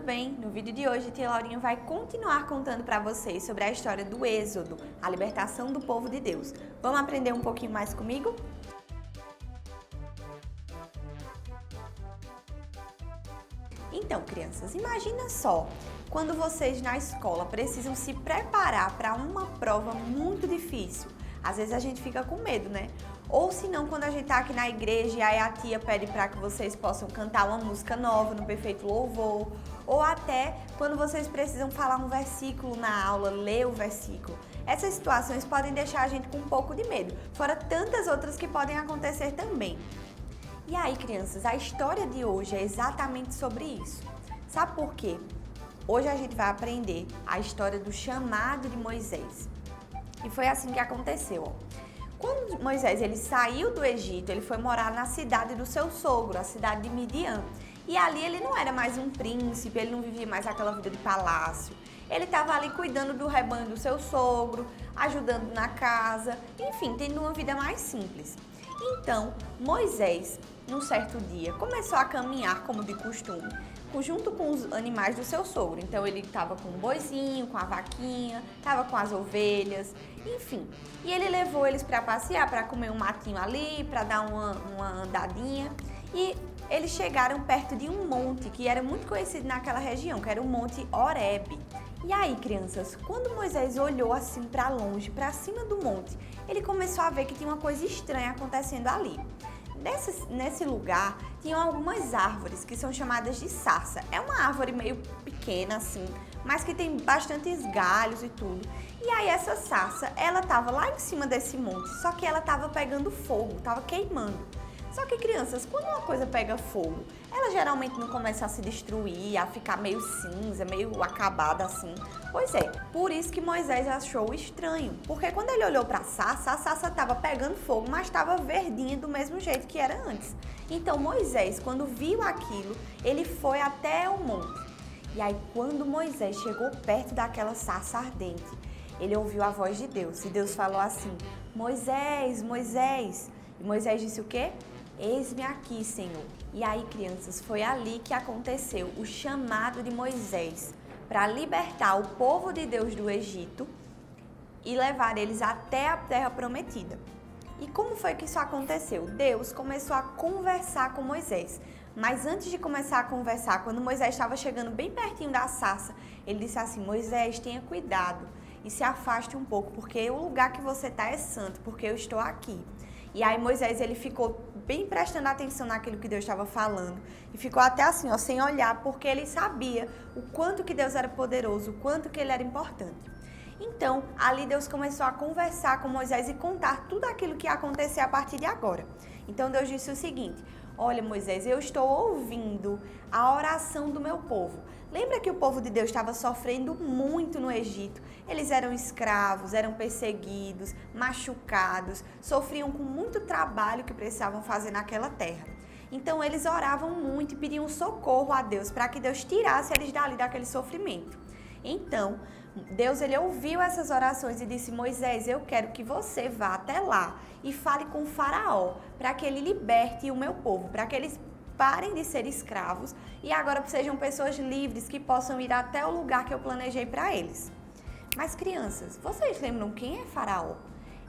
bem? No vídeo de hoje, tia Laurinha vai continuar contando para vocês sobre a história do Êxodo, a libertação do povo de Deus. Vamos aprender um pouquinho mais comigo? Então, crianças, imagina só, quando vocês na escola precisam se preparar para uma prova muito difícil. Às vezes a gente fica com medo, né? Ou se não, quando a gente tá aqui na igreja e aí a tia pede para que vocês possam cantar uma música nova no perfeito louvor, ou até quando vocês precisam falar um versículo na aula, ler o versículo. Essas situações podem deixar a gente com um pouco de medo, fora tantas outras que podem acontecer também. E aí, crianças, a história de hoje é exatamente sobre isso. Sabe por quê? Hoje a gente vai aprender a história do chamado de Moisés. E foi assim que aconteceu, ó. Quando Moisés ele saiu do Egito, ele foi morar na cidade do seu sogro, a cidade de Midian. E ali ele não era mais um príncipe, ele não vivia mais aquela vida de palácio. Ele estava ali cuidando do rebanho do seu sogro, ajudando na casa, enfim, tendo uma vida mais simples. Então, Moisés, num certo dia, começou a caminhar como de costume, junto com os animais do seu sogro. Então ele estava com o boizinho, com a vaquinha, estava com as ovelhas, enfim. E ele levou eles para passear, para comer um matinho ali, para dar uma andadinha. E eles chegaram perto de um monte que era muito conhecido naquela região, que era o Monte Horebe. E aí, crianças, quando Moisés olhou assim para longe, para cima do monte, ele começou a ver que tinha uma coisa estranha acontecendo ali. Nesse lugar, tinham algumas árvores que são chamadas de sarça. É uma árvore meio pequena assim, mas que tem bastantes galhos e tudo. E aí essa sarça, ela estava lá em cima desse monte, só que ela estava pegando fogo, estava queimando. Só que, crianças, quando uma coisa pega fogo, ela geralmente não começa a se destruir, a ficar meio cinza, meio acabada assim. Pois é, por isso que Moisés achou estranho, porque quando ele olhou para a sarça estava pegando fogo, mas estava verdinha do mesmo jeito que era antes. Então Moisés, quando viu aquilo, ele foi até o monte. E aí, quando Moisés chegou perto daquela sarça ardente, ele ouviu a voz de Deus, e Deus falou assim: Moisés, Moisés. E Moisés disse o quê? Eis-me aqui, Senhor. E aí, crianças, foi ali que aconteceu o chamado de Moisés para libertar o povo de Deus do Egito e levar eles até a terra prometida. E como foi que isso aconteceu? Deus começou a conversar com Moisés. Mas antes de começar a conversar, quando Moisés estava chegando bem pertinho da sarça, ele disse assim: Moisés, tenha cuidado e se afaste um pouco, porque o lugar que você está é santo, porque eu estou aqui. E aí Moisés, ele ficou bem prestando atenção naquilo que Deus estava falando. E ficou até assim, ó, sem olhar, porque ele sabia o quanto que Deus era poderoso, o quanto que ele era importante. Então, ali Deus começou a conversar com Moisés e contar tudo aquilo que ia acontecer a partir de agora. Então Deus disse o seguinte: olha, Moisés, eu estou ouvindo a oração do meu povo. Lembra que o povo de Deus estava sofrendo muito no Egito? Eles eram escravos, eram perseguidos, machucados, sofriam com muito trabalho que precisavam fazer naquela terra. Então eles oravam muito e pediam socorro a Deus para que Deus tirasse eles dali daquele sofrimento. Então, Deus ele ouviu essas orações e disse: Moisés, eu quero que você vá até lá e fale com o faraó para que ele liberte o meu povo, para que eles parem de ser escravos e agora sejam pessoas livres que possam ir até o lugar que eu planejei para eles. Mas, crianças, vocês lembram quem é Faraó?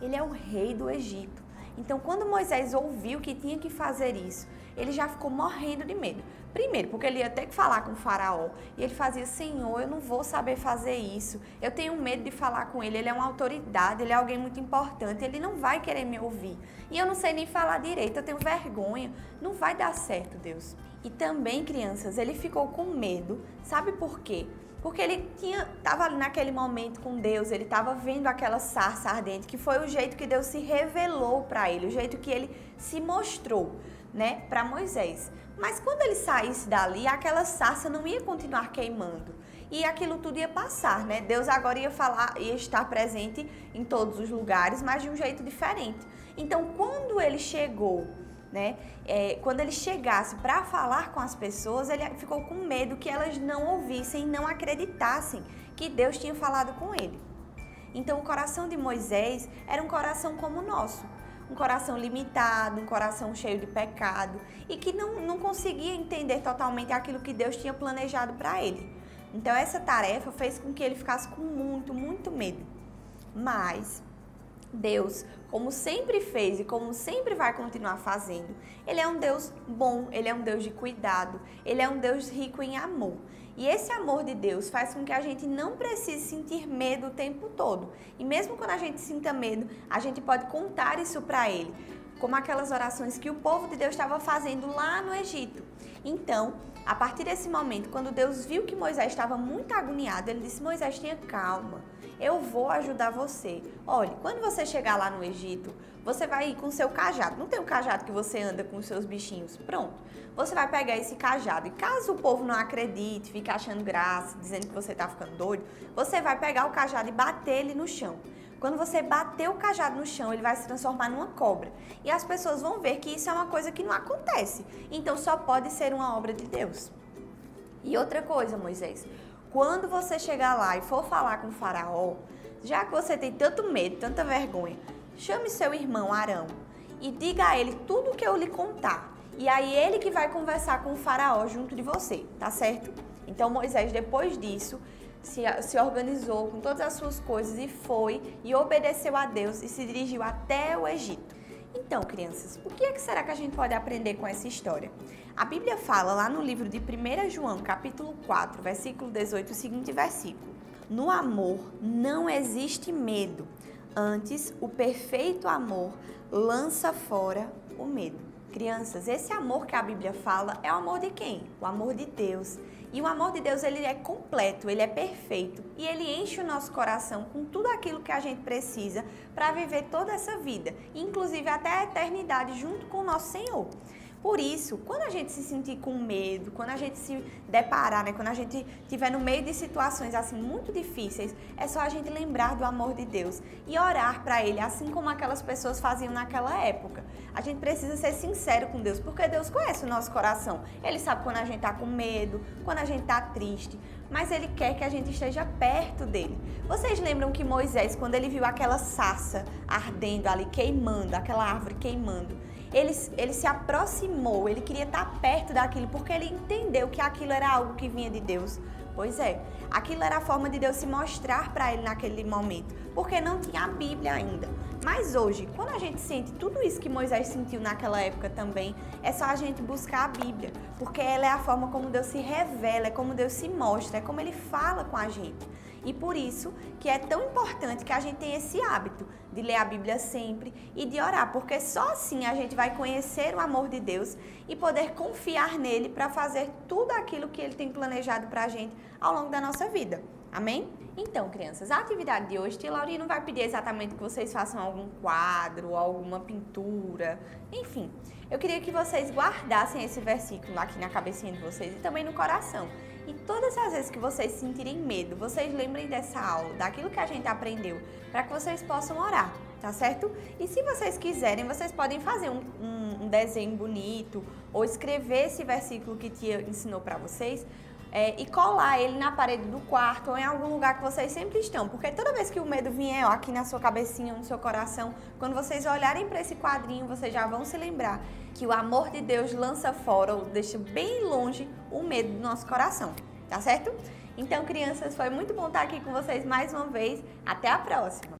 Ele é o rei do Egito. Então, quando Moisés ouviu que tinha que fazer isso, ele já ficou morrendo de medo. Primeiro, porque ele ia ter que falar com o faraó. E ele fazia: Senhor, eu não vou saber fazer isso. Eu tenho medo de falar com ele. Ele é uma autoridade, ele é alguém muito importante. Ele não vai querer me ouvir. E eu não sei nem falar direito, eu tenho vergonha. Não vai dar certo, Deus. E também, crianças, ele ficou com medo. Sabe por quê? Porque ele estava ali naquele momento com Deus, ele estava vendo aquela sarça ardente, que foi o jeito que Deus se revelou para ele, o jeito que ele se mostrou, né, para Moisés. Mas quando ele saísse dali, aquela sarça não ia continuar queimando e aquilo tudo ia passar, né? Deus agora ia estar presente em todos os lugares, mas de um jeito diferente. Então, quando ele chegou, né, quando ele chegasse para falar com as pessoas, ele ficou com medo que elas não ouvissem, não acreditassem que Deus tinha falado com ele. Então, o coração de Moisés era um coração como o nosso. um coração limitado, um coração cheio de pecado e que não conseguia entender totalmente aquilo que Deus tinha planejado para ele. Então essa tarefa fez com que ele ficasse com muito, muito medo. Mas Deus, como sempre fez e como sempre vai continuar fazendo, Ele é um Deus bom, Ele é um Deus de cuidado, Ele é um Deus rico em amor. E esse amor de Deus faz com que a gente não precise sentir medo o tempo todo. E mesmo quando a gente sinta medo, a gente pode contar isso para Ele, como aquelas orações que o povo de Deus estava fazendo lá no Egito. Então, a partir desse momento, quando Deus viu que Moisés estava muito agoniado, Ele disse: Moisés, tenha calma, eu vou ajudar você. Olha, quando você chegar lá no Egito, você vai ir com o seu cajado. Não tem um cajado que você anda com os seus bichinhos? Pronto. Você vai pegar esse cajado e caso o povo não acredite, fique achando graça, dizendo que você está ficando doido, você vai pegar o cajado e bater ele no chão. Quando você bater o cajado no chão, ele vai se transformar numa cobra. E as pessoas vão ver que isso é uma coisa que não acontece. Então só pode ser uma obra de Deus. E outra coisa, Moisés, quando você chegar lá e for falar com o faraó, já que você tem tanto medo, tanta vergonha, chame seu irmão Arão e diga a ele tudo o que eu lhe contar. E aí ele que vai conversar com o faraó junto de você, tá certo? Então Moisés, depois disso, se organizou com todas as suas coisas e foi e obedeceu a Deus e se dirigiu até o Egito. Então, crianças, o que será que a gente pode aprender com essa história? A Bíblia fala lá no livro de 1 João, capítulo 4, versículo 18, o seguinte versículo: no amor não existe medo, antes o perfeito amor lança fora o medo. Crianças, esse amor que a Bíblia fala é o amor de quem? O amor de Deus. E o amor de Deus, ele é completo, ele é perfeito e ele enche o nosso coração com tudo aquilo que a gente precisa para viver toda essa vida, inclusive até a eternidade junto com o nosso Senhor. Por isso, quando a gente se sentir com medo, quando a gente se deparar, quando a gente estiver no meio de situações assim muito difíceis, é só a gente lembrar do amor de Deus e orar para Ele, assim como aquelas pessoas faziam naquela época. A gente precisa ser sincero com Deus, porque Deus conhece o nosso coração. Ele sabe quando a gente está com medo, quando a gente está triste, mas Ele quer que a gente esteja perto dEle. Vocês lembram que Moisés, quando ele viu aquela sarça ardendo ali, queimando, aquela árvore queimando, ele se aproximou, ele queria estar perto daquilo, porque ele entendeu que aquilo era algo que vinha de Deus. Pois é, aquilo era a forma de Deus se mostrar para ele naquele momento, porque não tinha a Bíblia ainda. Mas hoje, quando a gente sente tudo isso que Moisés sentiu naquela época também, é só a gente buscar a Bíblia, porque ela é a forma como Deus se revela, é como Deus se mostra, é como Ele fala com a gente. E por isso que é tão importante que a gente tenha esse hábito de ler a Bíblia sempre e de orar, porque só assim a gente vai conhecer o amor de Deus e poder confiar nele para fazer tudo aquilo que Ele tem planejado para a gente ao longo da nossa vida. Amém? Então, crianças, a atividade de hoje, Tia Laurinha não vai pedir exatamente que vocês façam algum quadro, alguma pintura, enfim. Eu queria que vocês guardassem esse versículo aqui na cabecinha de vocês e também no coração. E todas as vezes que vocês sentirem medo, vocês lembrem dessa aula, daquilo que a gente aprendeu, para que vocês possam orar, tá certo? E se vocês quiserem, vocês podem fazer um desenho bonito ou escrever esse versículo que Tia ensinou para vocês e colar ele na parede do quarto ou em algum lugar que vocês sempre estão. Porque toda vez que o medo vier aqui na sua cabecinha, no seu coração, quando vocês olharem para esse quadrinho, vocês já vão se lembrar que o amor de Deus lança fora ou deixa bem longe o medo do nosso coração, tá certo? Então, crianças, foi muito bom estar aqui com vocês mais uma vez. Até a próxima!